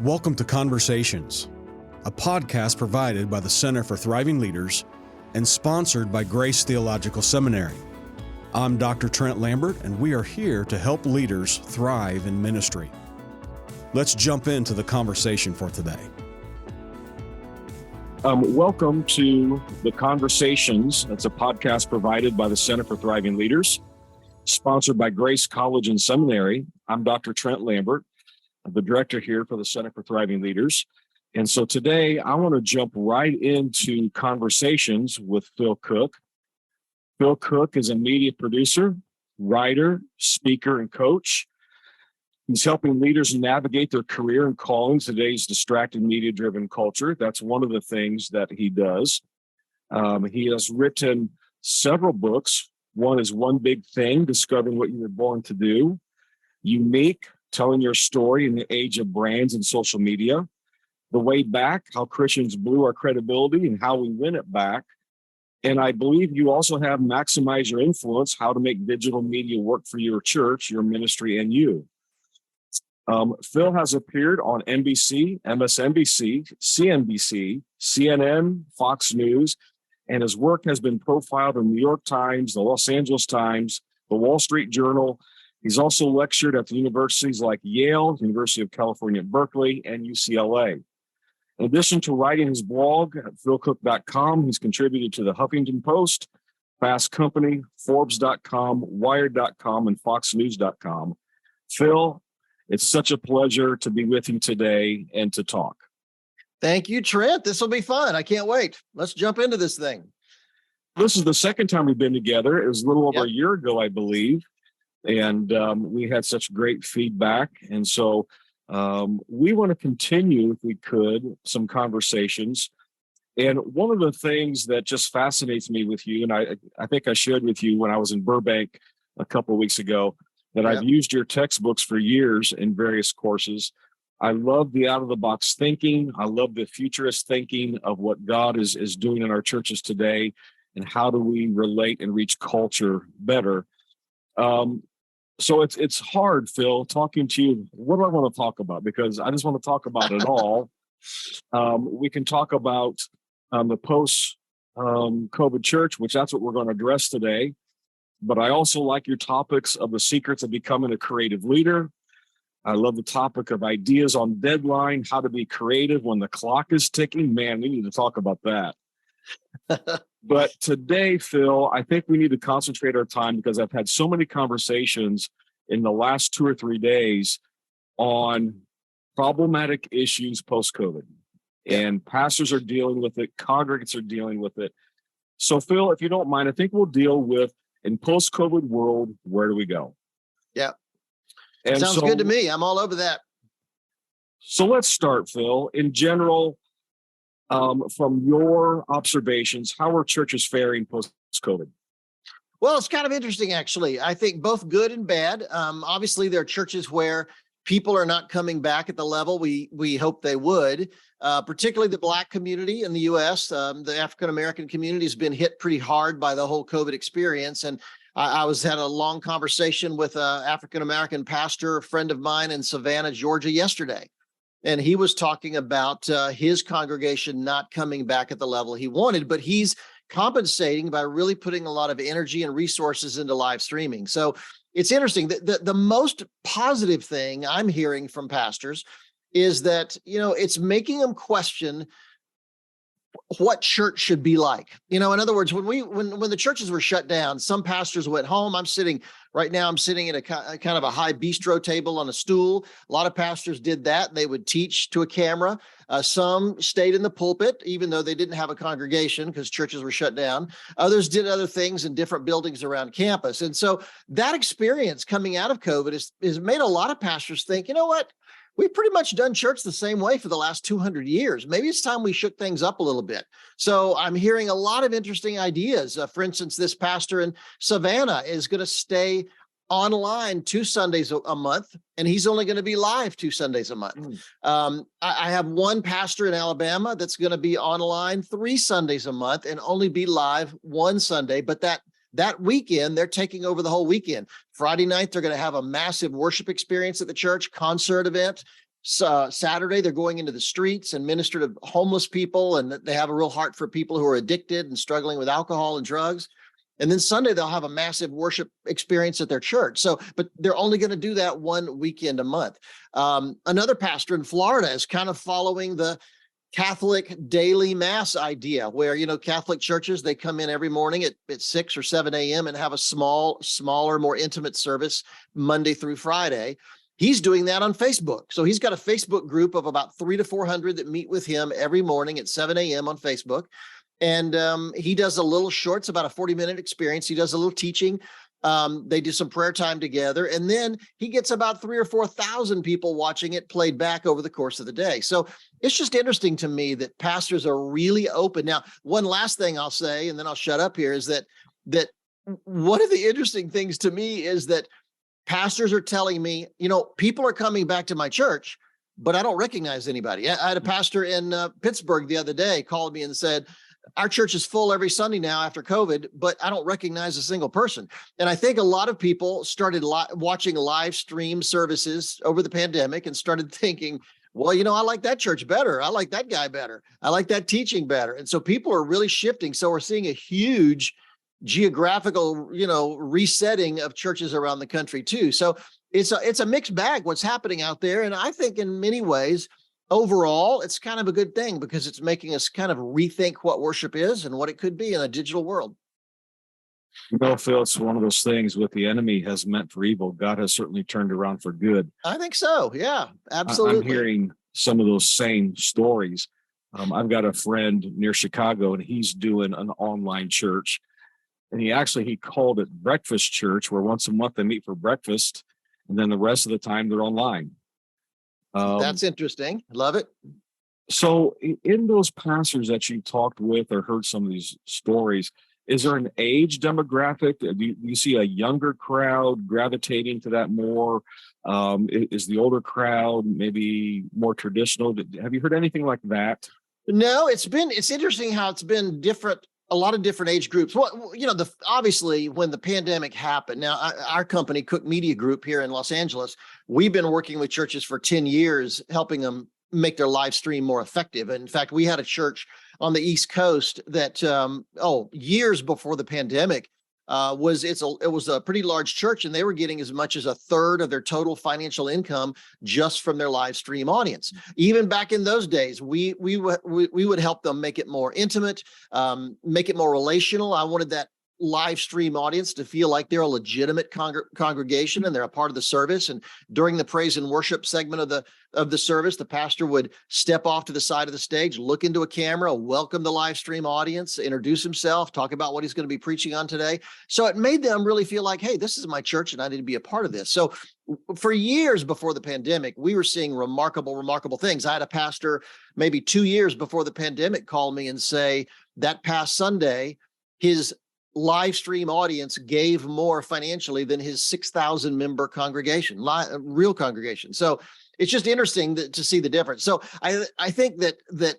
Welcome to Conversations, a podcast provided by the Center for Thriving Leaders and sponsored by Grace Theological Seminary. I'm Dr. Trent Lambert, and we are here to help leaders thrive in ministry. Let's jump into the conversation for today. Welcome to the Conversations. That's a podcast provided by the Center for Thriving Leaders, sponsored by Grace College and Seminary. I'm Dr. Trent Lambert, the director here for the Center for Thriving Leaders. And so today I want to jump right into conversations with Phil Cooke. Phil Cooke is a media producer, writer, speaker, and coach. He's helping leaders navigate their career and calling today's distracted, media-driven culture. That's one of the things that he does. He has written several books. One is One Big Thing, Discovering What You Were Born to Do. Unique, Telling Your Story in the Age of Brands and Social Media. The Way Back, How Christians Blew Our Credibility and How We Win It Back. And I believe you also have Maximize Your Influence, How to Make Digital Media Work for Your church, your ministry, and you. Phil has appeared on NBC, MSNBC, CNBC, CNN, Fox News, and his work has been profiled in the New York Times, the Los Angeles Times, the Wall Street Journal. He's also lectured at the universities like Yale, University of California at Berkeley, and UCLA. In addition to writing his blog at philcooke.com, he's contributed to the Huffington Post, Fast Company, Forbes.com, Wired.com, and FoxNews.com. Phil, it's such a pleasure to be with you today and to talk. Thank you, Trent. This will be fun. I can't wait. Let's jump into this thing. This is the second time we've been together. It was a little over a year ago, I believe. And we had such great feedback. And so we want to continue, if we could, some conversations. And one of the things that just fascinates me with you, and I think I shared with you when I was in Burbank a couple of weeks ago, that I've used your textbooks for years in various courses. I love the out-of-the-box thinking. I love the futurist thinking of what God is doing in our churches today and how do we relate and reach culture better. So it's hard, Phil, talking to you. What do I want to talk about? Because I just want to talk about it all. We can talk about the post-COVID church, which that's what we're going to address today. But I also like your topics of the secrets of becoming a creative leader. I love the topic of ideas on deadline, how to be creative when the clock is ticking. Man, we need to talk about that. But today, Phil, I think we need to concentrate our time because I've had so many conversations in the last 2 or 3 days on problematic issues post-COVID. And pastors are dealing with it, congregants are dealing with it. So, Phil, if you don't mind, I think we'll deal with, in post-COVID world, where do we go? Yeah. And sounds good to me. I'm all over that. So let's start, Phil. In general, from your observations, how are churches faring post-COVID? Well, it's kind of interesting, actually. I think both good and bad. Obviously, there are churches where people are not coming back at the level we hope they would, particularly the Black community in the U.S. The African-American community has been hit pretty hard by the whole COVID experience. And I had a long conversation with an African-American pastor, a friend of mine in Savannah, Georgia, yesterday. And he was talking about his congregation not coming back at the level he wanted, but he's compensating by really putting a lot of energy and resources into live streaming. So it's interesting. The most positive thing I'm hearing from pastors is that, it's making them question what church should be like. In other words, when the churches were shut down, some pastors went home. I'm sitting at a kind of a high bistro table on a stool. A lot of pastors did that. They would teach to a camera. Some stayed in the pulpit, even though they didn't have a congregation because churches were shut down. Others did other things in different buildings around campus. And so that experience coming out of COVID has made a lot of pastors think, you know what? We've pretty much done church the same way for the last 200 years. Maybe it's time we shook things up a little bit. So I'm hearing a lot of interesting ideas. For instance, this pastor in Savannah is going to stay online 2 Sundays a month, and he's only going to be live 2 Sundays a month. I have one pastor in Alabama that's going to be online 3 Sundays a month and only be live 1 Sunday, but that weekend, they're taking over the whole weekend. Friday night, they're going to have a massive worship experience at the church, concert event. Saturday, they're going into the streets and minister to homeless people, and they have a real heart for people who are addicted and struggling with alcohol and drugs. And then Sunday, they'll have a massive worship experience at their church. So, but they're only going to do that one weekend a month. Another pastor in Florida is kind of following the Catholic daily mass idea where, Catholic churches, they come in every morning at 6 or 7 a.m. and have a smaller, more intimate service Monday through Friday. He's doing that on Facebook. So he's got a Facebook group of about 300 to 400 that meet with him every morning at 7 a.m. on Facebook. And he does a little short, it's about a 40-minute experience. He does a little teaching. They do some prayer time together. And then he gets about 3,000 or 4,000 people watching it played back over the course of the day. So it's just interesting to me that pastors are really open. Now, one last thing I'll say, and then I'll shut up here, is that one of the interesting things to me is that pastors are telling me, people are coming back to my church, but I don't recognize anybody. I had a pastor in Pittsburgh the other day called me and said, our church is full every Sunday now after COVID, but I don't recognize a single person. And I think a lot of people started watching live stream services over the pandemic and started thinking, well, I like that church better. I like that guy better. I like that teaching better. And so people are really shifting. So we're seeing a huge geographical, resetting of churches around the country too. So it's a mixed bag what's happening out there. And I think in many ways, overall, it's kind of a good thing because it's making us kind of rethink what worship is and what it could be in a digital world. Phil, it's one of those things what the enemy has meant for evil, God has certainly turned around for good. I think so. Yeah, absolutely. I'm hearing some of those same stories. I've got a friend near Chicago, and he's doing an online church. And he called it breakfast church, where once a month they meet for breakfast, and then the rest of the time they're online. That's interesting. Love it. So in those pastors that you talked with or heard some of these stories, is there an age demographic? Do you see a younger crowd gravitating to that more? Is the older crowd maybe more traditional? Have you heard anything like that? No, it's interesting how it's been different. A lot of different age groups. Well, obviously when the pandemic happened, now our company, Cooke Media Group here in Los Angeles, we've been working with churches for 10 years, helping them make their live stream more effective. And in fact, we had a church on the East Coast that, years before the pandemic, it was a pretty large church, and they were getting as much as a third of their total financial income just from their live stream audience. Even back in those days, we would help them make it more intimate, make it more relational. I wanted that live stream audience to feel like they're a legitimate congregation and they're a part of the service. And during the praise and worship segment of the service, the pastor would step off to the side of the stage, look into a camera, welcome the live stream audience, introduce himself, talk about what he's going to be preaching on today. So it made them really feel like, hey, this is my church and I need to be a part of this. So for years before the pandemic, we were seeing remarkable things. I had a pastor maybe 2 years before the pandemic call me and say that past Sunday, his live stream audience gave more financially than his 6,000 member congregation, real congregation. So it's just interesting to see the difference. So I think that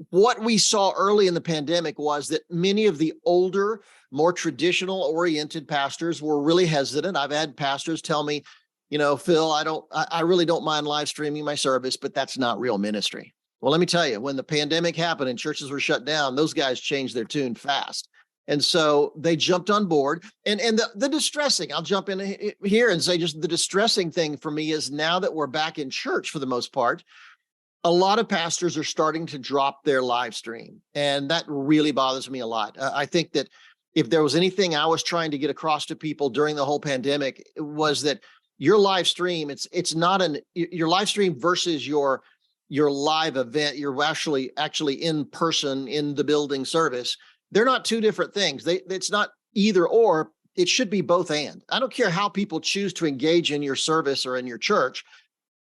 what we saw early in the pandemic was that many of the older, more traditional oriented pastors were really hesitant. I've had pastors tell me, Phil, I really don't mind live streaming my service, but that's not real ministry. Well, let me tell you, when the pandemic happened and churches were shut down, those guys changed their tune fast. And so they jumped on board. And the distressing, I'll jump in here and say just the distressing thing for me is now that we're back in church for the most part, a lot of pastors are starting to drop their live stream. And that really bothers me a lot. I think that if there was anything I was trying to get across to people during the whole pandemic, it was that your live stream, it's not your live stream versus your live event. You're actually in person in the building service. They're not two different things. It's not either or. It should be both and. I don't care how people choose to engage in your service or in your church.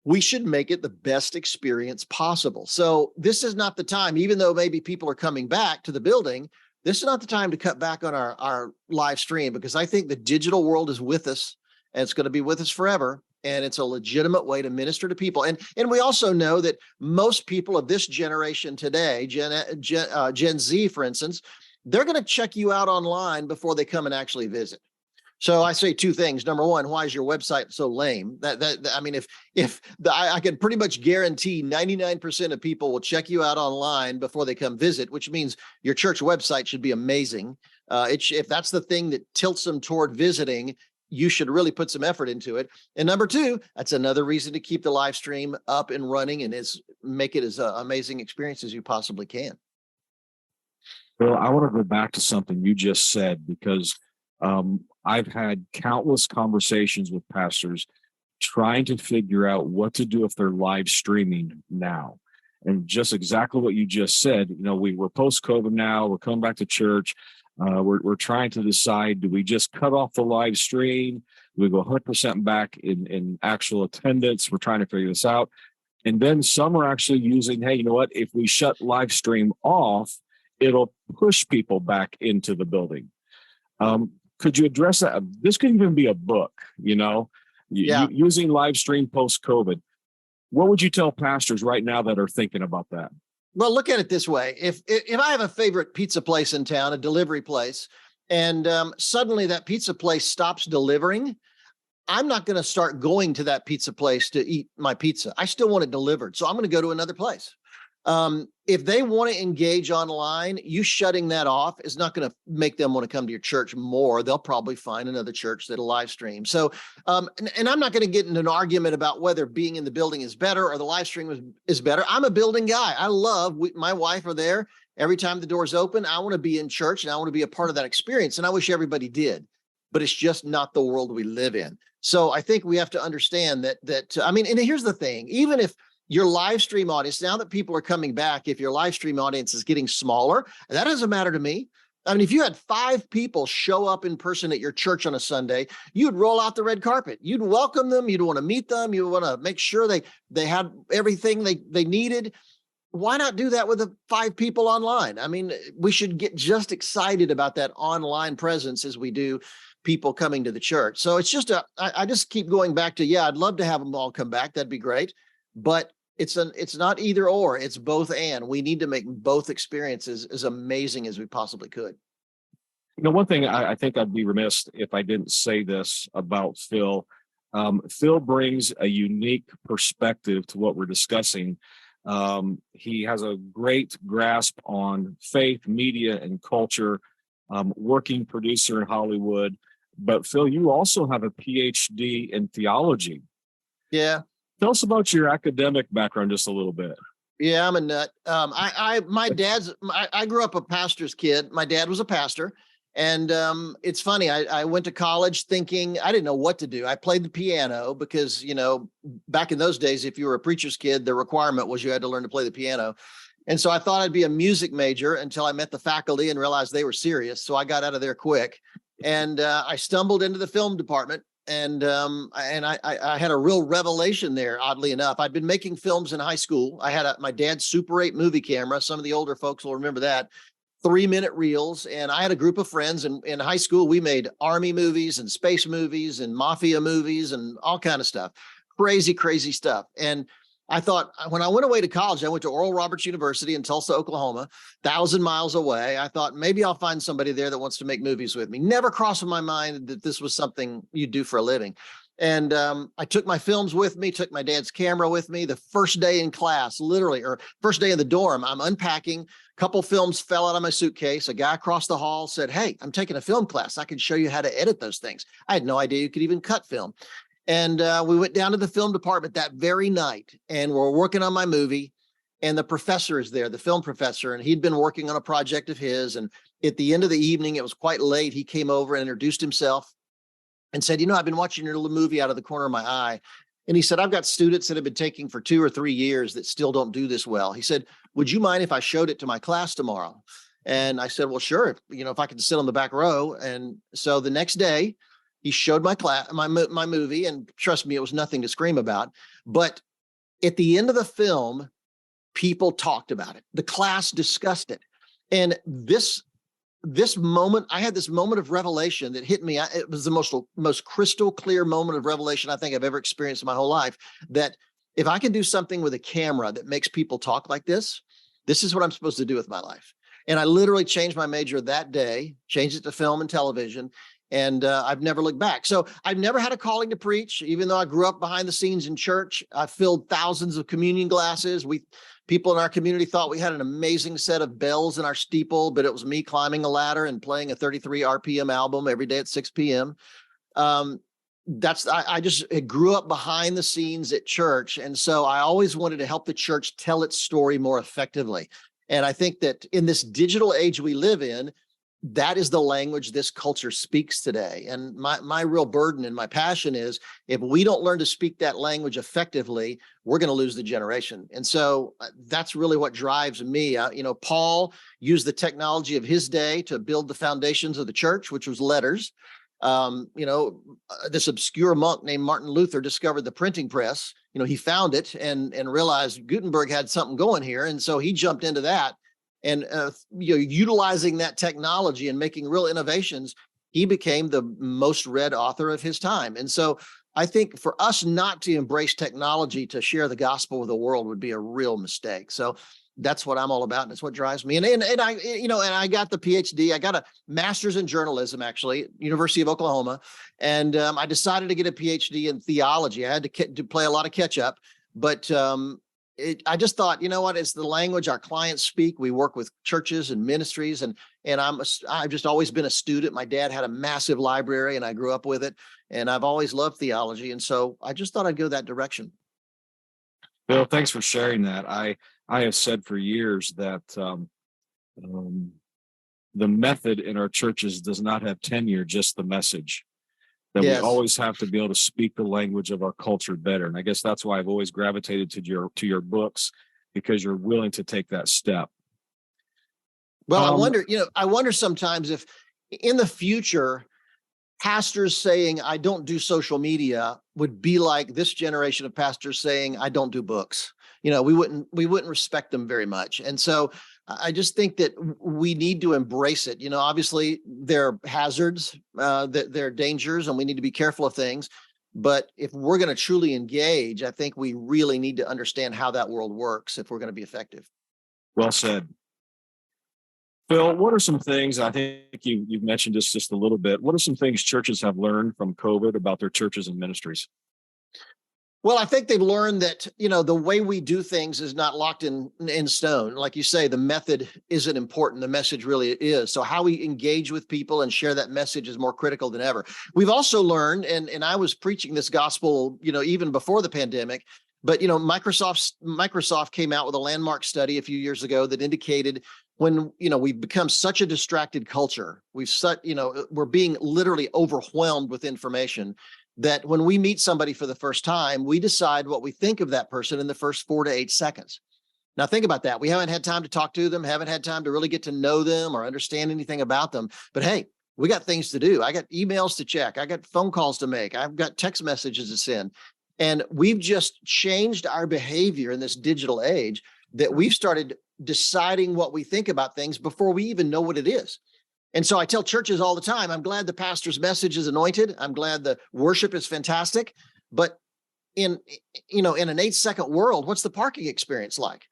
We should make it the best experience possible. So this is not the time, even though maybe people are coming back to the building, this is not the time to cut back on our live stream, because I think the digital world is with us and it's going to be with us forever. And it's a legitimate way to minister to people. And we also know that most people of this generation today, Gen Z, for instance, they're going to check you out online before they come and actually visit. So I say two things. Number one, why is your website so lame? I mean, I can pretty much guarantee 99% of people will check you out online before they come visit, which means your church website should be amazing. If that's the thing that tilts them toward visiting, you should really put some effort into it. And number two, that's another reason to keep the live stream up and running and make it as amazing experience as you possibly can. Well, I want to go back to something you just said, because I've had countless conversations with pastors trying to figure out what to do if they're live streaming now. And just exactly what you just said, we're post-COVID now, we're coming back to church. We're trying to decide, do we just cut off the live stream? Do we go 100% back in actual attendance? We're trying to figure this out. And then some are actually using, hey, you know what? If we shut live stream off, it'll push people back into the building. Could you address that? This could even be a book, using live stream post-COVID. What would you tell pastors right now that are thinking about that? Well, look at it this way. If I have a favorite pizza place in town, a delivery place, and suddenly that pizza place stops delivering, I'm not going to start going to that pizza place to eat my pizza. I still want it delivered. So I'm going to go to another place. If they want to engage online, you shutting that off is not going to make them want to come to your church more. They'll probably find another church that'll live stream. So, and I'm not going to get into an argument about whether being in the building is better or the live stream is better. I'm a building guy. My wife are there every time the door's open. I want to be in church and I want to be a part of that experience. And I wish everybody did, but it's just not the world we live in. So I think we have to understand and here's the thing, even if your live stream audience, now that people are coming back, if your live stream audience is getting smaller, that doesn't matter to me. I mean, if you had 5 people show up in person at your church on a Sunday, you'd roll out the red carpet. You'd welcome them. You'd want to meet them. You want to make sure they had everything they needed. Why not do that with the 5 people online? I mean, we should get just excited about that online presence as we do people coming to the church. So it's just I just keep going back to, I'd love to have them all come back. That'd be great. But it's not either or, it's both and. We need to make both experiences as amazing as we possibly could. One thing I think I'd be remiss if I didn't say this about Phil. Phil brings a unique perspective to what we're discussing. He has a great grasp on faith, media, and culture, working producer in Hollywood. But Phil, you also have a PhD in theology. Yeah. Tell us about your academic background just a little bit. Yeah, I'm a nut. I grew up a pastor's kid. My dad was a pastor. And it's funny, I went to college thinking I didn't know what to do. I played the piano because, back in those days, if you were a preacher's kid, the requirement was you had to learn to play the piano. And so I thought I'd be a music major until I met the faculty and realized they were serious. So I got out of there quick. And I stumbled into the film department. And I had a real revelation there, oddly enough. I'd been making films in high school. I had my dad's Super 8 movie camera. Some of the older folks will remember that. 3-minute reels. And I had a group of friends. And in high school, we made army movies and space movies and mafia movies and all kind of stuff. Crazy, crazy stuff. And I thought when I went away to college, I went to Oral Roberts University in Tulsa, Oklahoma, 1,000 miles away. I thought maybe I'll find somebody there that wants to make movies with me. Never crossed my mind that this was something you do for a living. And I took my films with me, took my dad's camera with me. The first day in class, literally, or first day in the dorm, I'm unpacking. A couple films fell out of my suitcase. A guy across the hall said, "Hey, I'm taking a film class. I can show you how to edit those things." I had no idea you could even cut film. And we went down to the film department that very night and we're working on my movie. And the professor is there, the film professor, and he'd been working on a project of his. And at the end of the evening, it was quite late. He came over and introduced himself and said, "I've been watching your little movie out of the corner of my eye." And he said, "I've got students that have been taking for 2 or 3 years that still don't do this well." He said, "Would you mind if I showed it to my class tomorrow?" And I said, "Well, sure. If I could sit on the back row." And so the next day, he showed my class, my movie, and trust me, it was nothing to scream about. But at the end of the film, people talked about it. The class discussed it. And this moment, I had this moment of revelation that hit me. It was the most crystal clear moment of revelation I think I've ever experienced in my whole life, that if I can do something with a camera that makes people talk like this is what I'm supposed to do with my life. And I literally changed my major that day, changed it to film and television. And I've never looked back. So I've never had a calling to preach, even though I grew up behind the scenes in church. I filled thousands of communion glasses. People in our community thought we had an amazing set of bells in our steeple, but it was me climbing a ladder and playing a 33 RPM album every day at 6 p.m. I just grew up behind the scenes at church. And so I always wanted to help the church tell its story more effectively. And I think that in this digital age we live in, that is the language this culture speaks today. And my real burden and my passion is, if we don't learn to speak that language effectively, we're going to lose the generation. And so that's really what drives me. Paul used the technology of his day to build the foundations of the church, which was letters. This obscure monk named Martin Luther discovered the printing press. He found it and realized Gutenberg had something going here. And so he jumped into that. And utilizing that technology and making real innovations, he became the most read author of his time. And so I think for us not to embrace technology to share the gospel with the world would be a real mistake. So that's what I'm all about, and it's what drives me. And I got the PhD. I got a master's in journalism, actually, University of Oklahoma, and I decided to get a PhD in theology. I had to play a lot of catch up, but I just thought, it's the language our clients speak. We work with churches and ministries, and I've just always been a student. My dad had a massive library, and I grew up with it, and I've always loved theology. And so I just thought I'd go that direction. Bill, thanks for sharing that. I have said for years that the method in our churches does not have tenure, just the message. That Yes. We always have to be able to speak the language of our culture better. And I guess that's why I've always gravitated to your books, because you're willing to take that step. Well, I wonder sometimes if in the future, pastors saying, I don't do social media would be like this generation of pastors saying, I don't do books. We wouldn't respect them very much. And so I just think that we need to embrace it. Obviously there are hazards, there are dangers, and we need to be careful of things. But if we're going to truly engage, I think we really need to understand how that world works if we're going to be effective. Well said. Phil, what are some things, I think you've mentioned this just a little bit, what are some things churches have learned from COVID about their churches and ministries? Well, I think they've learned that, the way we do things is not locked in stone. Like you say, the method isn't important. The message really is. So how we engage with people and share that message is more critical than ever. We've also learned, and I was preaching this gospel, even before the pandemic, but, Microsoft came out with a landmark study a few years ago that indicated when, we've become such a distracted culture, we're being literally overwhelmed with information, that when we meet somebody for the first time, we decide what we think of that person in the first 4 to 8 seconds. Now, think about that. We haven't had time to talk to them, haven't had time to really get to know them or understand anything about them. But hey, we got things to do. I got emails to check. I got phone calls to make. I've got text messages to send. And we've just changed our behavior in this digital age that we've started deciding what we think about things before we even know what it is. And so I tell churches all the time, I'm glad the pastor's message is anointed. I'm glad the worship is fantastic. But in an 8-second world, what's the parking experience like?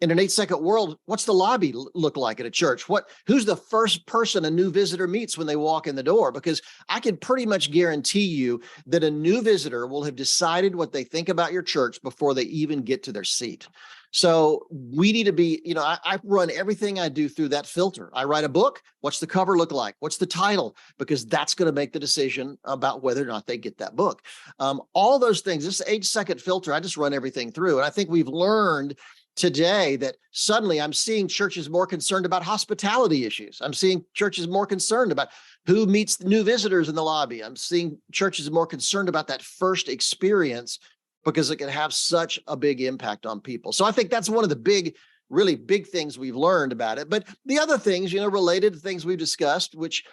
In an 8-second world, what's the lobby look like at a church? Who's the first person a new visitor meets when they walk in the door? Because I can pretty much guarantee you that a new visitor will have decided what they think about your church before they even get to their seat. So we need to be, I run everything I do through that filter. I write a book. What's the cover look like? What's the title? Because that's going to make the decision about whether or not they get that book. All those things, this 8-second filter, I just run everything through. And I think we've learned today that suddenly I'm seeing churches more concerned about hospitality issues. I'm seeing churches more concerned about who meets the new visitors in the lobby. I'm seeing churches more concerned about that first experience because it can have such a big impact on people. So I think that's one of the really big things we've learned about it. But the other things, related to things we've discussed, which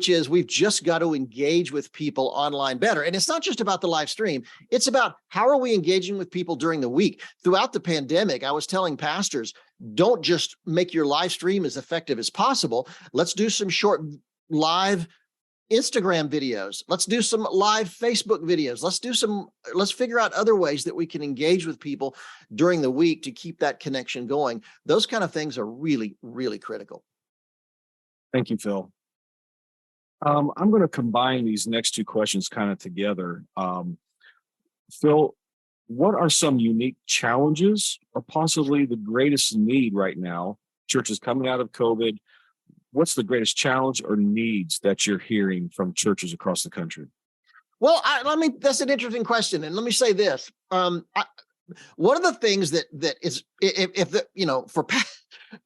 is we've just got to engage with people online better. And it's not just about the live stream. It's about how are we engaging with people during the week. Throughout the pandemic, I was telling pastors, don't just make your live stream as effective as possible. Let's do some short live Instagram videos. Let's do some live Facebook videos. Let's figure out other ways that we can engage with people during the week to keep that connection going. Those kind of things are really, really critical. Thank you, Phil. I'm going to combine these next two questions kind of together. Phil, what are some unique challenges or possibly the greatest need right now? Churches coming out of COVID, what's the greatest challenge or needs that you're hearing from churches across the country? Well, that's an interesting question. And let me say this. One of the things that is,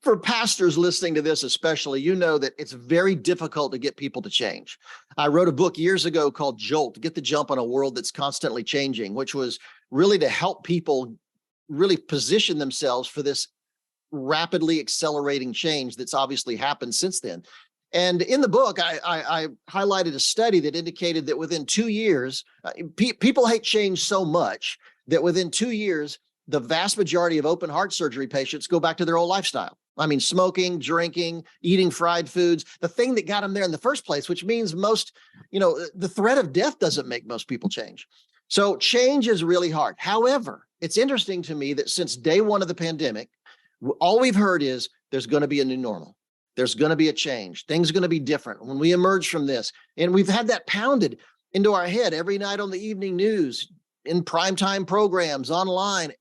for pastors listening to this, especially, that it's very difficult to get people to change. I wrote a book years ago called Jolt, Get the Jump on a World That's Constantly Changing, which was really to help people really position themselves for this rapidly accelerating change that's obviously happened since then. And in the book, I highlighted a study that indicated that within 2 years, people hate change so much that within 2 years, the vast majority of open heart surgery patients go back to their old lifestyle. I mean, smoking, drinking, eating fried foods, the thing that got them there in the first place, which means the threat of death doesn't make most people change. So change is really hard. However, it's interesting to me that since day one of the pandemic, all we've heard is there's going to be a new normal. There's going to be a change. Things are going to be different when we emerge from this. And we've had that pounded into our head every night on the evening news, in primetime programs, online,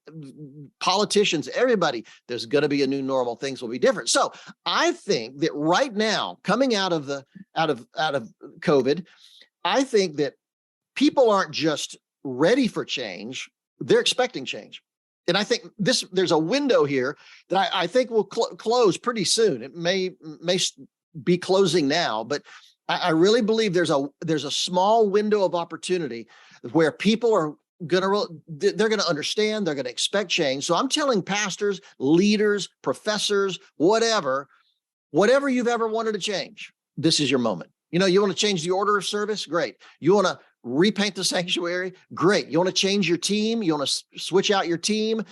politicians, everybody. There's going to be a new normal. Things will be different. So I think that right now, coming out of COVID, I think that people aren't just ready for change, they're expecting change. And I think there's a window here that I think will close pretty soon. It may be closing now, but I really believe there's a small window of opportunity where people are they're going to understand, they're going to expect change. So I'm telling pastors, leaders, professors, whatever you've ever wanted to change, this is your moment. You want to change the order of service? Great. You want to repaint the sanctuary? Great. You want to change your team? You want to switch out your team?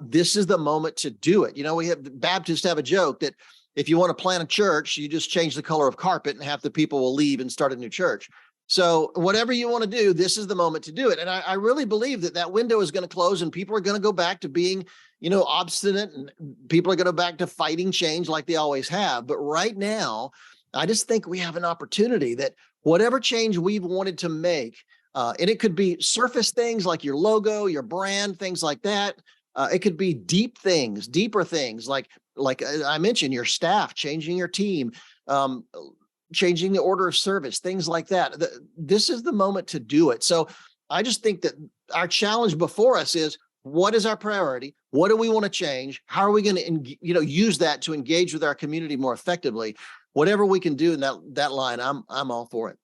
This is the moment to do it. Baptists have a joke that if you want to plant a church, you just change the color of carpet and half the people will leave and start a new church. So whatever you want to do, this is the moment to do it. And I really believe that window is going to close and people are going to go back to being, obstinate, and people are going to go back to fighting change like they always have. But right now, I just think we have an opportunity that whatever change we've wanted to make, and it could be surface things like your logo, your brand, things like that. It could be deeper things like I mentioned, your staff, changing your team, changing the order of service, things like that. This is the moment to do it. So I just think that our challenge before us is, what is our priority? What do we want to change? How are we going to, use that to engage with our community more effectively? Whatever we can do in that line, I'm all for it.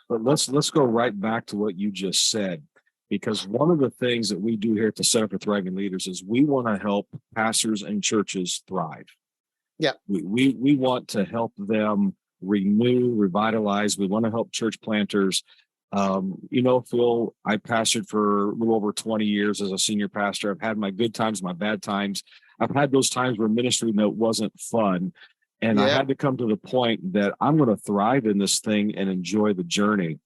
But let's go right back to what you just said, because one of the things that we do here at the Center for Thriving Leaders is we want to help pastors and churches thrive. Yeah, we want to help them renew, revitalize. We want to help church planters. Phil, I pastored for a little over 20 years as a senior pastor. I've had my good times, my bad times. I've had those times where ministry wasn't fun. And I had to come to the point that I'm going to thrive in this thing and enjoy the journey.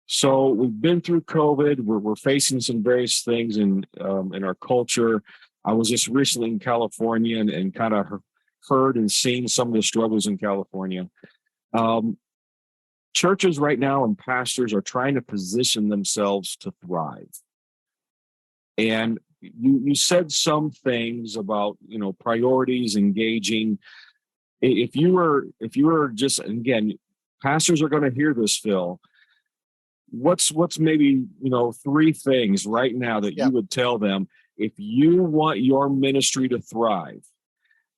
So we've been through COVID. We're facing some various things in our culture. I was just recently in California and kind of heard and seen some of the struggles in California. Churches right now and pastors are trying to position themselves to thrive. And you said some things about, priorities, engaging. If you were just, again, pastors are going to hear this, Phil. What's maybe, 3 things right now that you would tell them if you want your ministry to thrive?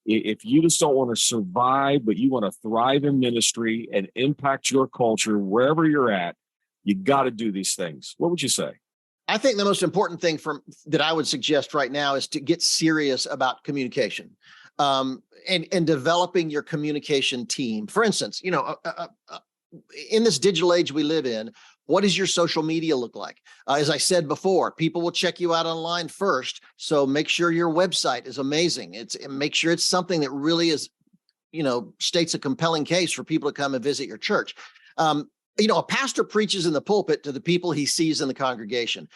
If you just don't want to survive, but you want to thrive in ministry and impact your culture wherever you're at, you got to do these things. What would you say? I think the most important thing that I would suggest right now is to get serious about communication, and developing your communication team. For instance, in this digital age we live in, what does your social media look like? As I said before, people will check you out online first. So make sure your website is amazing. Make sure it's something that really is, states a compelling case for people to come and visit your church. A pastor preaches in the pulpit to the people he sees in the congregation.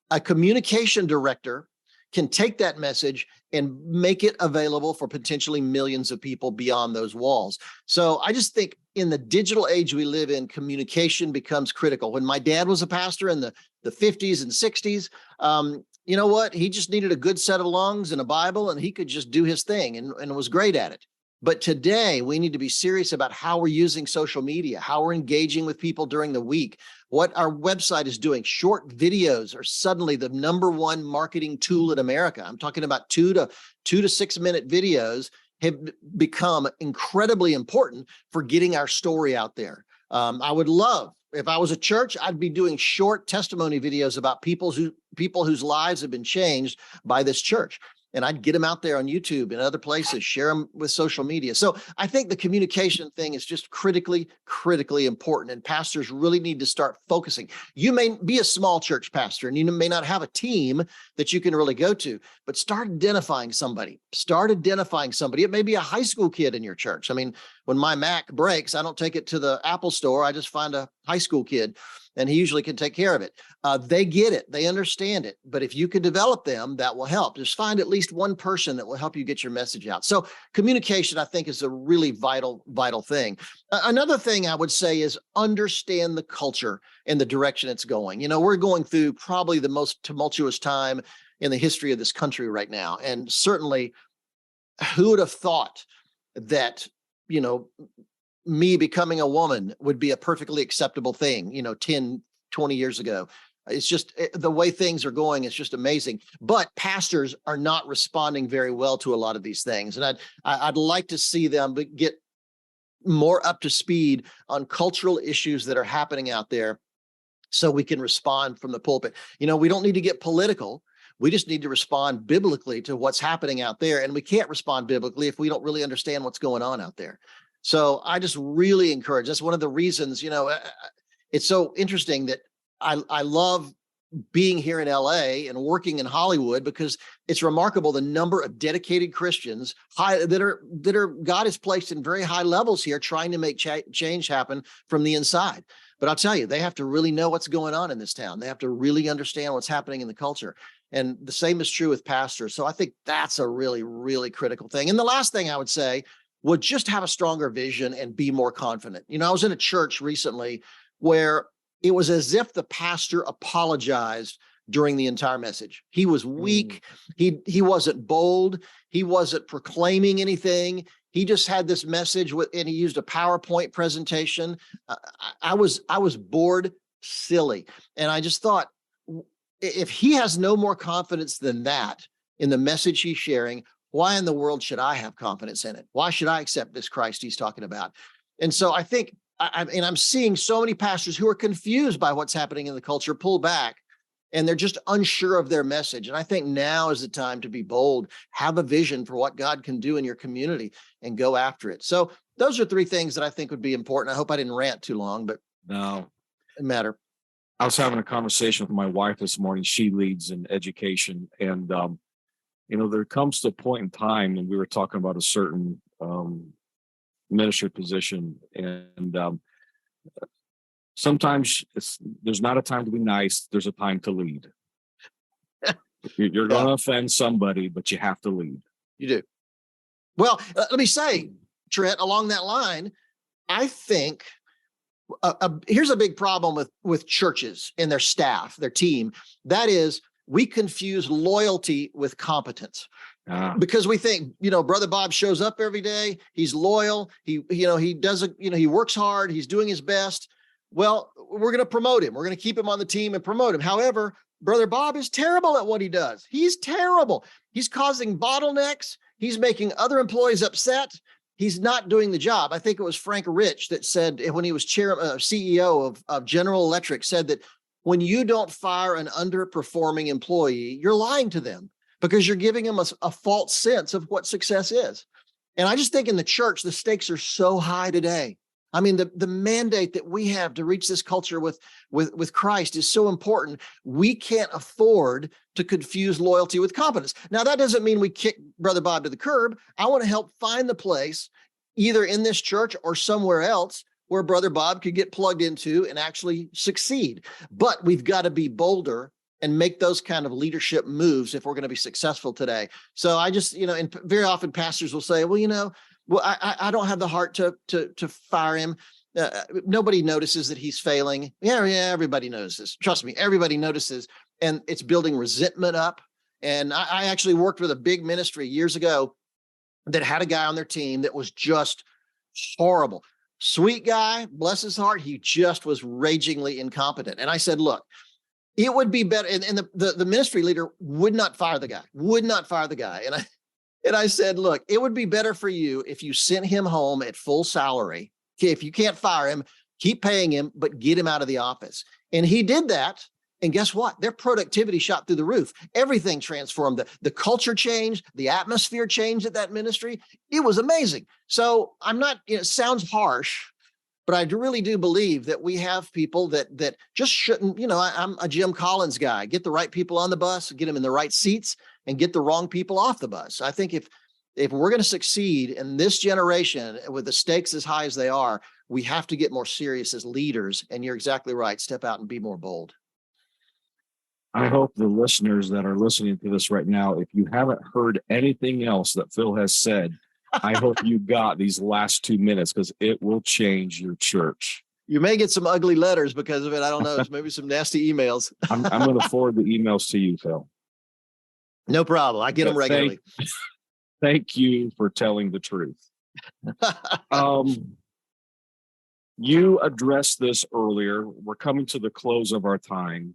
A communication director can take that message and make it available for potentially millions of people beyond those walls. So I just think in the digital age we live in, communication becomes critical. When my dad was a pastor in the 50s and 60s, you know what? He just needed a good set of lungs and a Bible, and he could just do his thing and was great at it. But today we need to be serious about how we're using social media, how we're engaging with people during the week, what our website is doing. Short videos are suddenly the number one marketing tool in America. I'm talking about 2 to 6 minute videos have become incredibly important for getting our story out there. I would love, if I was a church, I'd be doing short testimony videos about people whose lives have been changed by this church. And I'd get them out there on YouTube and other places, share them with social media. So I think the communication thing is just critically, critically important. And pastors really need to start focusing. You may be a small church pastor and you may not have a team that you can really go to, but start identifying somebody. It may be a high school kid in your church. I mean, when my Mac breaks, I don't take it to the Apple store. I just find a high school kid, and he usually can take care of it. They get it. They understand it. But if you can develop them, that will help. Just find at least one person that will help you get your message out. So communication, I think, is a really vital thing. Another thing I would say is understand the culture and the direction it's going. You know, we're going through probably the most tumultuous time in the history of this country right now. And certainly, who would have thought that, you know, me becoming a woman would be a perfectly acceptable thing, 10, 20 years ago. It's just the way things are going. It's just amazing. But pastors are not responding very well to a lot of these things. And I'd like to see them get more up to speed on cultural issues that are happening out there so we can respond from the pulpit. We don't need to get political. We just need to respond biblically to what's happening out there. And we can't respond biblically if we don't really understand what's going on out there. So I just really encourage, that's one of the reasons, it's so interesting that I love being here in LA and working in Hollywood, because it's remarkable the number of dedicated Christians that are God has placed in very high levels here, trying to make change happen from the inside. But I'll tell you, they have to really know what's going on in this town. They have to really understand what's happening in the culture. And the same is true with pastors. So I think that's a really, really critical thing. And the last thing I would say would just have a stronger vision and be more confident. I was in a church recently where it was as if the pastor apologized during the entire message. He was weak. He wasn't bold. He wasn't proclaiming anything. He just had this message and he used a PowerPoint presentation. I was bored silly. And I just thought, if he has no more confidence than that in the message he's sharing, why in the world should I have confidence in it? Why should I accept this Christ he's talking about? And so I think, I'm seeing so many pastors who are confused by what's happening in the culture pull back, and they're just unsure of their message. And I think now is the time to be bold, have a vision for what God can do in your community, and go after it. So those are 3 things that I think would be important. I hope I didn't rant too long, but no, it matter. I was having a conversation with my wife this morning. She leads in education, and there comes to a point in time, and we were talking about a certain ministry position, and sometimes there's not a time to be nice. There's a time to lead. You're going to offend somebody, but you have to lead. You do. Well, let me say, Trent, along that line, I think here's a big problem with churches and their staff, their team. That is, we confuse loyalty with competence. Because we think, Brother Bob shows up every day. He's loyal. He works hard. He's doing his best. Well, we're going to promote him. We're going to keep him on the team and promote him. However, Brother Bob is terrible at what he does. He's terrible. He's causing bottlenecks. He's making other employees upset. He's not doing the job. I think it was Frank Rich that said, when he was CEO of General Electric, said that when you don't fire an underperforming employee, you're lying to them, because you're giving them a false sense of what success is. And I just think in the church, the stakes are so high today. I mean, the mandate that we have to reach this culture with Christ is so important. We can't afford to confuse loyalty with competence. Now, that doesn't mean we kick Brother Bob to the curb. I want to help find the place, either in this church or somewhere else, where Brother Bob could get plugged into and actually succeed. But we've got to be bolder and make those kind of leadership moves if we're going to be successful today. So I just, and very often pastors will say, I don't have the heart to fire him. Nobody notices that he's failing. Yeah, everybody notices. Trust me, everybody notices. And it's building resentment up. And I actually worked with a big ministry years ago that had a guy on their team that was just horrible. Sweet guy, bless his heart. He just was ragingly incompetent. And I said, look, it would be better. And the ministry leader would not fire the guy. And I said, look, it would be better for you if you sent him home at full salary. Okay, if you can't fire him, keep paying him, but get him out of the office. And he did that. And guess what? Their productivity shot through the roof. Everything transformed. The culture changed, the atmosphere changed at that ministry. It was amazing. So I'm not, it sounds harsh, but I really do believe that we have people that just shouldn't, I'm a Jim Collins guy. Get the right people on the bus, get them in the right seats, and get the wrong people off the bus. I think if we're going to succeed in this generation with the stakes as high as they are, we have to get more serious as leaders. And you're exactly right. Step out and be more bold. I hope the listeners that are listening to this right now, if you haven't heard anything else that Phil has said, I hope you got these last 2 minutes, because it will change your church. You may get some ugly letters because of it. I don't know. Maybe some nasty emails. I'm going to forward the emails to you, Phil. No problem. I get them regularly. Thank you for telling the truth. You addressed this earlier. We're coming to the close of our time.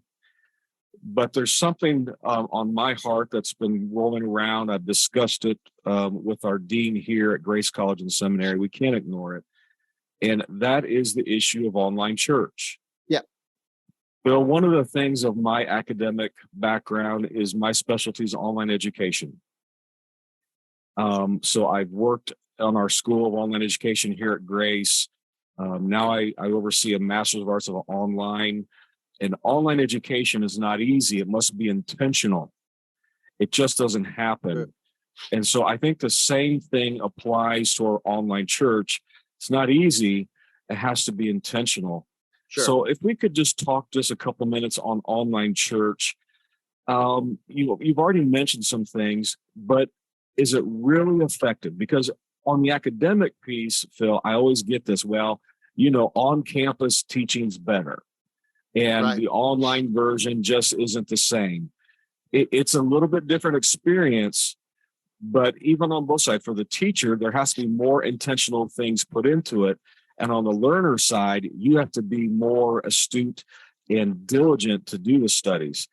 But there's something on my heart that's been rolling around. I've discussed it with our dean here at Grace College and Seminary. We can't ignore it. And that is the issue of online church. Yeah. Bill, one of the things of my academic background is my specialty is online education. So I've worked on our School of Online Education here at Grace. Now I oversee a Master's of Arts of Online. And online education is not easy. It must be intentional. It just doesn't happen. Sure. And so I think the same thing applies to our online church. It's not easy. It has to be intentional. Sure. So if we could just talk just a couple minutes on online church. You've already mentioned some things, but is it really effective? Because on the academic piece, Phil, I always get this, on-campus teaching's better. And right. The online version just isn't the same. It's a little bit different experience, but even on both sides, for the teacher, there has to be more intentional things put into it. And on the learner side, you have to be more astute and diligent to do the studies.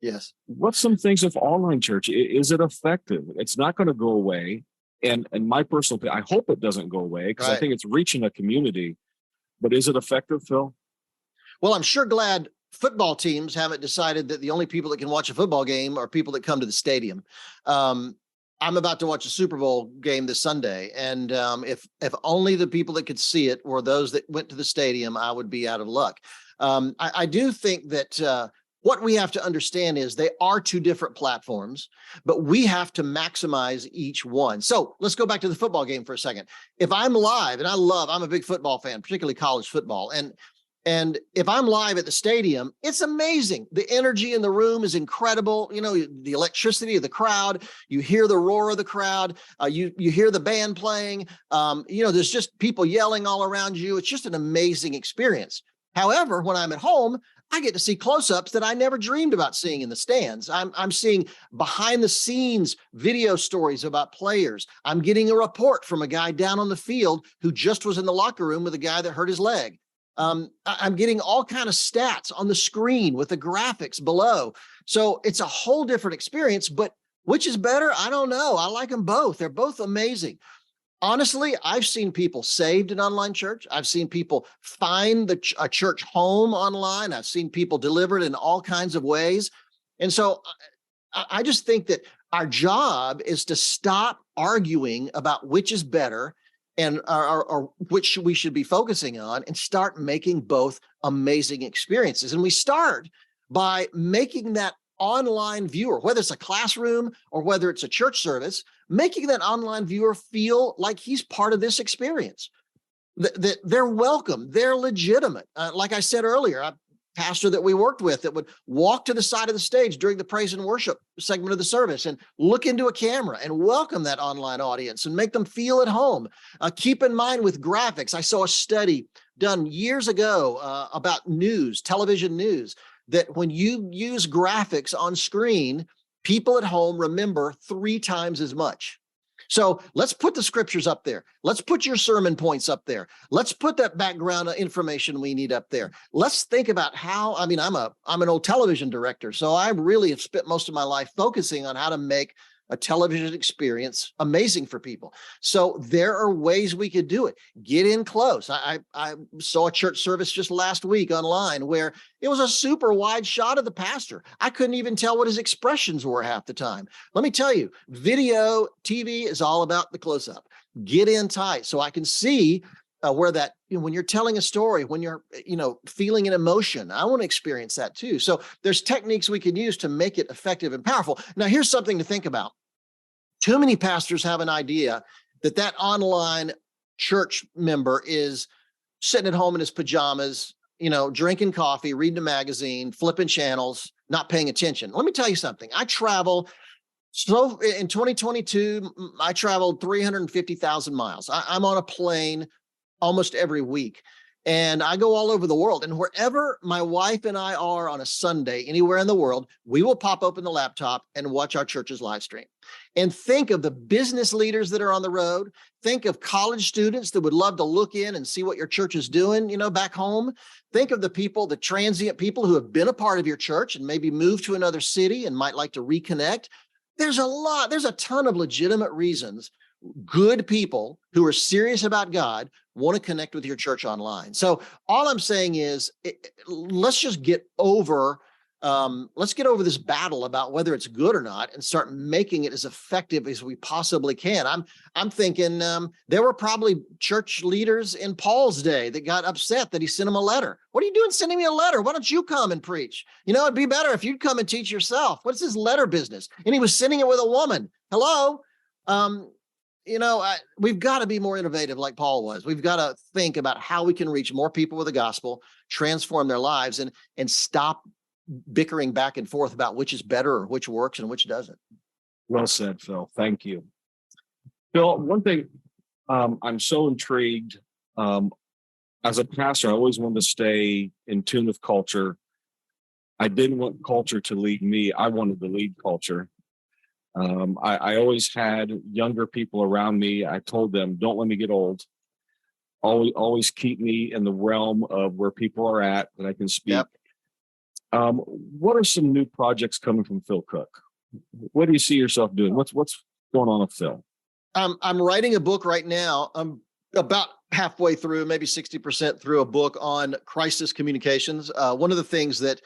Yes. What's some things of online church? Is it effective? It's not going to go away. And my personal opinion, I hope it doesn't go away, because right. I think it's reaching a community. But is it effective, Phil? Well, I'm sure glad football teams haven't decided that the only people that can watch a football game are people that come to the stadium. I'm about to watch a Super Bowl game this Sunday, and if only the people that could see it were those that went to the stadium, I would be out of luck. I do think that what we have to understand is they are two different platforms, but we have to maximize each one. So let's go back to the football game for a second. If I'm live, and I'm a big football fan, particularly college football, and if I'm live at the stadium, it's amazing. The energy in the room is incredible. The electricity of the crowd, you hear the roar of the crowd, you hear the band playing, there's just people yelling all around you. It's just an amazing experience. However, when I'm at home, I get to see close-ups that I never dreamed about seeing in the stands. I'm seeing behind the scenes video stories about players. I'm getting a report from a guy down on the field who just was in the locker room with a guy that hurt his leg. I'm getting all kind of stats on the screen with the graphics below. So it's a whole different experience, but which is better? I don't know. I like them both. They're both amazing. Honestly, I've seen people saved in online church. I've seen people find a church home online. I've seen people delivered in all kinds of ways. And so I just think that our job is to stop arguing about which is better and or which we should be focusing on, and start making both amazing experiences. And we start by making that online viewer, whether it's a classroom or whether it's a church service, making that online viewer feel like he's part of this experience, that they're welcome, they're legitimate. Like I said earlier, pastor that we worked with that would walk to the side of the stage during the praise and worship segment of the service and look into a camera and welcome that online audience and make them feel at home. Keep in mind with graphics, I saw a study done years ago about news, television news, that when you use graphics on screen, people at home remember 3 times as much. So let's put the scriptures up there. Let's put your sermon points up there. Let's put that background information we need up there. Let's think about how, I'm an old television director, so I really have spent most of my life focusing on how to make a television experience amazing for people. So there are ways we could do it. Get in close. I saw a church service just last week online where it was a super wide shot of the pastor. I couldn't even tell what his expressions were half the time. Let me tell you, video, TV is all about the close-up. Get in tight so I can see where that, when you're telling a story, when you're, feeling an emotion, I want to experience that too. So there's techniques we can use to make it effective and powerful. Now, here's something to think about. Too many pastors have an idea that online church member is sitting at home in his pajamas, drinking coffee, reading a magazine, flipping channels, not paying attention. Let me tell you something. I travel. So in 2022, I traveled 350,000 miles. I'm on a plane almost every week. And I go all over the world. And wherever my wife and I are on a Sunday, anywhere in the world, we will pop open the laptop and watch our church's live stream. And think of the business leaders that are on the road. Think of college students that would love to look in and see what your church is doing, back home. Think of the people, the transient people who have been a part of your church and maybe moved to another city and might like to reconnect. There's a ton of legitimate reasons good people who are serious about God want to connect with your church online. So all I'm saying is, let's just get over this battle about whether it's good or not and start making it as effective as we possibly can. I'm thinking there were probably church leaders in Paul's day that got upset that he sent them a letter. What are you doing sending me a letter? Why don't you come and preach? It'd be better if you'd come and teach yourself. What's this letter business? And he was sending it with a woman. Hello? We've got to be more innovative like Paul was. We've got to think about how we can reach more people with the gospel, transform their lives, and stop bickering back and forth about which is better or which works and which doesn't. Well said, Phil. Thank you. Phil, one thing I'm so intrigued. As a pastor, I always wanted to stay in tune with culture. I didn't want culture to lead me. I wanted to lead culture. I always had younger people around me. I told them, don't let me get old. Always keep me in the realm of where people are at, that I can speak. Yep. What are some new projects coming from Phil Cooke? What do you see yourself doing? What's going on with Phil? I'm writing a book right now. I'm about halfway through, maybe 60% through a book on crisis communications. One of the things that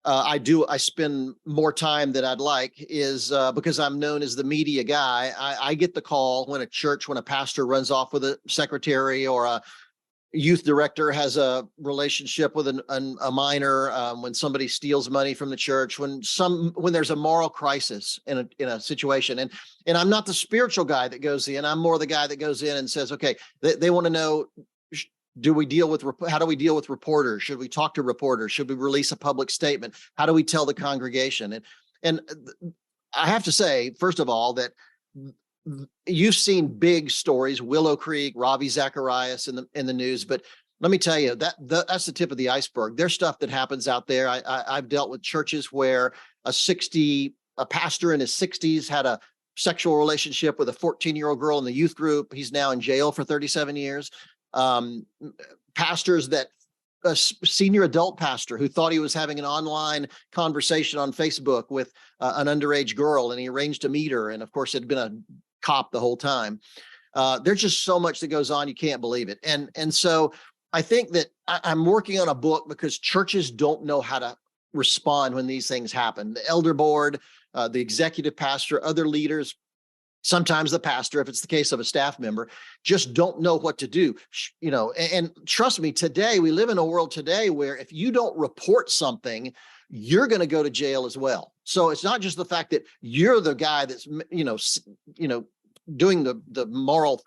I spend more time than I'd like is because I'm known as the media guy. I get the call when a pastor runs off with a secretary or a youth director has a relationship with a minor, when somebody steals money from the church, when there's a moral crisis in a situation. And I'm not the spiritual guy that goes in. I'm more the guy that goes in and says, okay, they want to know, how do we deal with reporters? Should we talk to reporters? Should we release a public statement? How do we tell the congregation? And I have to say, first of all, that you've seen big stories, Willow Creek, Ravi Zacharias in the news, but let me tell you that's the tip of the iceberg. There's stuff that happens out there. I've dealt with churches where a pastor in his 60s had a sexual relationship with a 14-year-old girl in the youth group. He's now in jail for 37 years. Pastors a senior adult pastor who thought he was having an online conversation on Facebook with an underage girl, and he arranged to meet her. And of course, it had been a cop the whole time. There's just so much that goes on. You can't believe it. And so I think that I'm working on a book because churches don't know how to respond when these things happen. The elder board, the executive pastor, other leaders, sometimes the pastor, if it's the case of a staff member, just don't know what to do. And trust me, today, we live in a world today where if you don't report something, you're going to go to jail as well. So it's not just the fact that you're the guy that's, doing the moral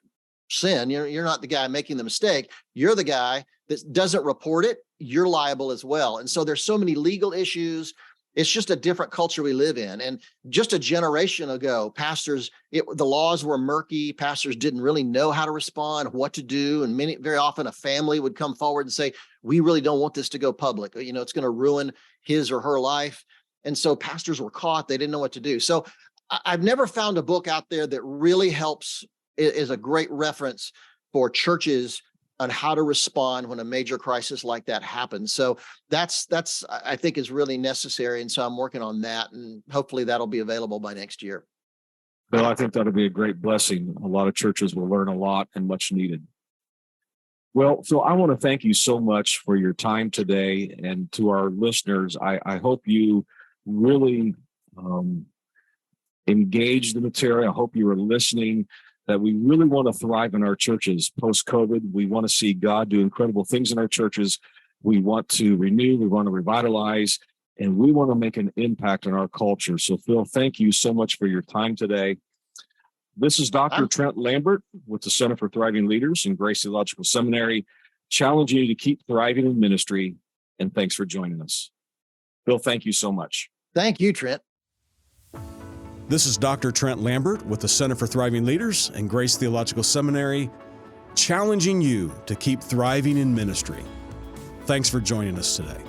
sin. You're not the guy making the mistake. You're the guy that doesn't report it. You're liable as well. And so there's so many legal issues. It's just a different culture we live in. And just a generation ago, the laws were murky. Pastors didn't really know how to respond, what to do. And very often a family would come forward and say, we really don't want this to go public. It's going to ruin his or her life. And so pastors were caught. They didn't know what to do. So I've never found a book out there that really helps, is a great reference for churches on how to respond when a major crisis like that happens. So that's I think is really necessary. And so I'm working on that, and hopefully that'll be available by next year. Well, I think that'll be a great blessing. A lot of churches will learn a lot and much needed. Well, Phil, I want to thank you so much for your time today. And to our listeners, I hope you really engage the material. I hope you are listening, that we really want to thrive in our churches post-COVID. We want to see God do incredible things in our churches. We want to renew, we want to revitalize, and we want to make an impact on our culture. So, Phil, thank you so much for your time today. This is Dr. Trent Lambert with the Center for Thriving Leaders in Grace Theological Seminary, challenging you to keep thriving in ministry, and thanks for joining us. Phil, thank you so much. Thank you, Trent. This is Dr. Trent Lambert with the Center for Thriving Leaders and Grace Theological Seminary, challenging you to keep thriving in ministry. Thanks for joining us today.